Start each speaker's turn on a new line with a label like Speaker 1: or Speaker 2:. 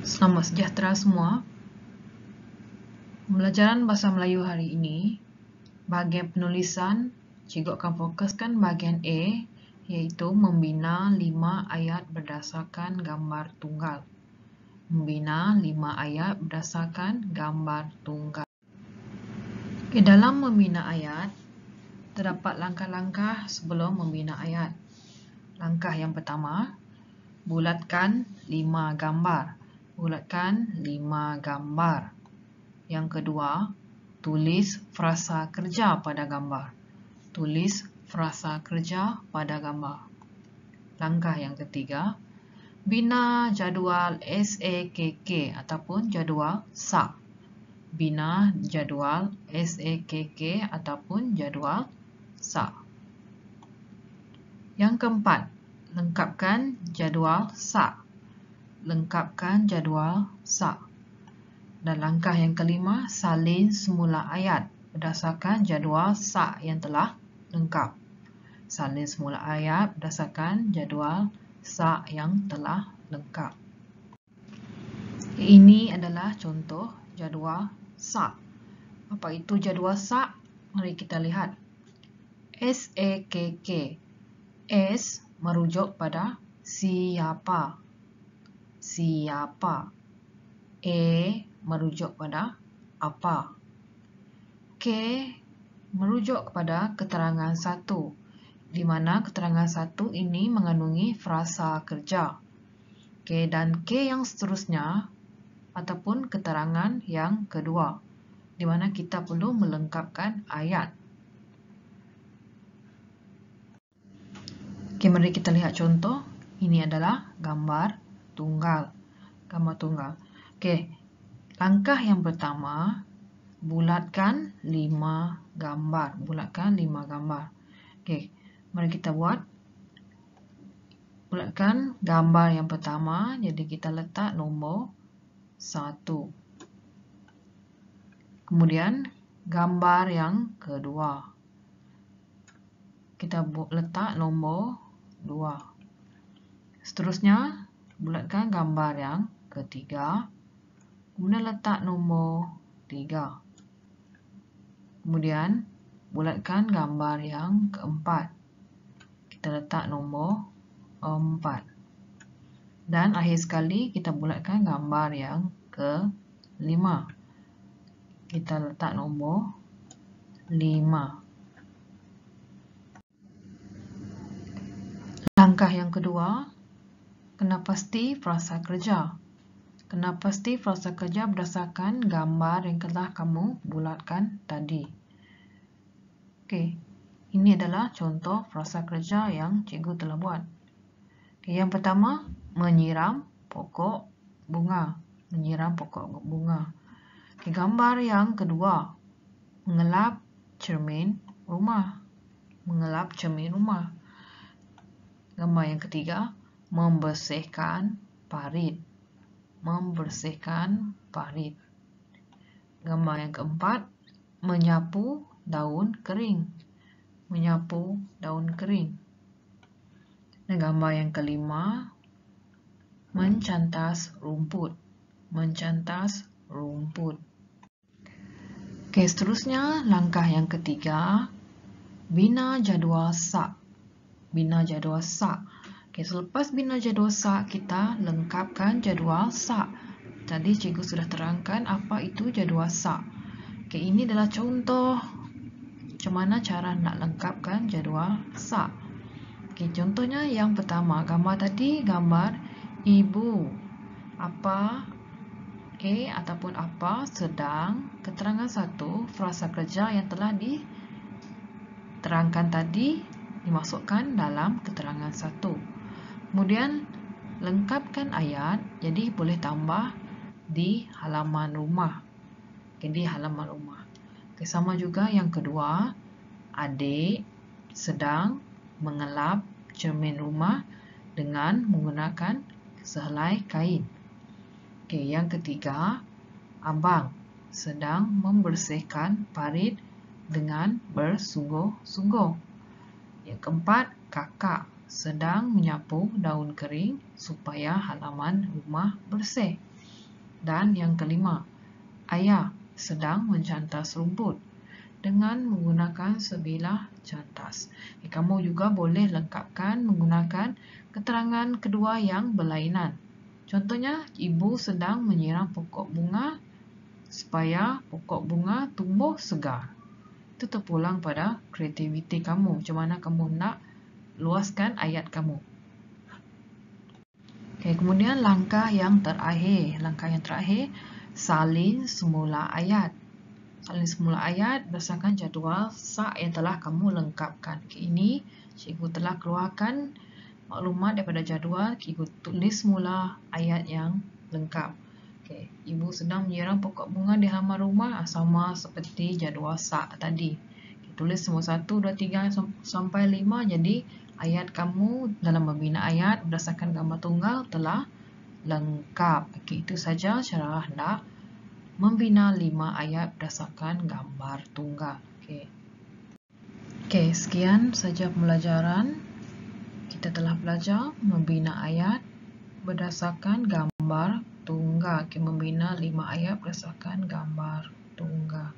Speaker 1: Selamat sejahtera semua. Pembelajaran Bahasa Melayu hari ini, bahagian penulisan, cikgu akan fokuskan bahagian A, iaitu membina 5 ayat berdasarkan gambar tunggal. Membina 5 ayat berdasarkan gambar tunggal. Dalam membina ayat, terdapat langkah-langkah sebelum membina ayat. Langkah yang pertama, bulatkan 5 gambar. Bulatkan 5 gambar. Yang kedua, tulis frasa kerja pada gambar. Tulis frasa kerja pada gambar. Langkah yang ketiga, bina jadual SAKK ataupun jadual SAK. Bina jadual SAKK ataupun jadual SAK. Yang keempat, lengkapkan jadual SAK. Lengkapkan jadual SAK. Dan langkah yang kelima, salin semula ayat berdasarkan jadual SAK yang telah lengkap. Salin semula ayat berdasarkan jadual SAK yang telah lengkap. Ini adalah contoh jadual SAK. Apa itu jadual SAK? Mari kita lihat. SAKK. S merujuk pada siapa. Siapa. A merujuk pada apa. K merujuk kepada keterangan satu, di mana keterangan satu ini mengandungi frasa kerja. K dan K yang seterusnya ataupun keterangan yang kedua, di mana kita perlu melengkapkan ayat. Oke, mari kita lihat contoh. Ini adalah gambar tunggal. Gambar tunggal. Oke, langkah yang pertama, bulatkan 5 gambar. Bulatkan 5 gambar. Oke, mari kita buat. Bulatkan gambar yang pertama, jadi kita letak nombor 1. Kemudian, gambar yang kedua. Kita letak nombor 2. Seterusnya, bulatkan gambar yang ketiga. Kemudian letak nombor 3. Kemudian, bulatkan gambar yang keempat. Kita letak nombor 4. Dan akhir sekali, kita bulatkan gambar yang ke-5. Kita letak nombor 5. Langkah yang kedua, kena pasti frasa kerja. Kena pasti frasa kerja berdasarkan gambar yang telah kamu bulatkan tadi. Oke, ini adalah contoh frasa kerja yang cikgu telah buat. Oke, yang pertama, menyiram pokok bunga. Menyiram pokok bunga. Oke, gambar yang kedua, mengelap cermin rumah. Mengelap cermin rumah. Gambar yang ketiga, membersihkan parit. Membersihkan parit. Gambar yang keempat, menyapu daun kering. Menyapu daun kering. Dan gambar yang kelima, mencantas rumput. Mencantas rumput. Oke, seterusnya langkah yang ketiga, bina jadual SAK. Bina jadual SAK. Oke, selepas bina jadual SAK, kita lengkapkan jadual SAK. Tadi cikgu sudah terangkan apa itu jadual SAK. Oke, ini adalah contoh macam mana cara nak lengkapkan jadual SAK. Oke, contohnya yang pertama, gambar tadi gambar ibu. Apa A ataupun apa sedang keterangan satu frasa kerja yang telah diterangkan tadi dimasukkan dalam keterangan satu. Kemudian lengkapkan ayat, jadi boleh tambah di halaman rumah. Oke, di halaman rumah. Oke, sama juga yang kedua, adik sedang mengelap cermin rumah dengan menggunakan sehelai kain. Oke, yang ketiga, abang sedang membersihkan parit dengan bersungguh-sungguh. Yang keempat, kakak sedang menyapu daun kering supaya halaman rumah bersih. Dan yang kelima, ayah sedang mencantas rumput dengan menggunakan sebilah cantas. Kamu juga boleh lengkapkan menggunakan keterangan kedua yang berlainan. Contohnya, ibu sedang menyiram pokok bunga supaya pokok bunga tumbuh segar. Itu terpulang pada kreativiti kamu, macam mana kamu nak luaskan ayat kamu. Kemudian langkah yang terakhir, salin semula ayat. Salin semula ayat berdasarkan jadual sak yang telah kamu lengkapkan. Ini cikgu telah keluarkan maklumat daripada jadual, cikgu tulis semula ayat yang lengkap. Ibu sedang menyiram pokok bunga di halaman rumah, sama seperti jadual sak tadi. Tulis semua 1, 2, 3 sampai 5. Jadi ayat kamu dalam membina ayat berdasarkan gambar tunggal telah lengkap. Itu saja cara hendak membina 5 ayat berdasarkan gambar tunggal. Sekian saja pembelajaran. Kita telah belajar membina ayat berdasarkan gambar tunggal. Membina 5 ayat berdasarkan gambar tunggal.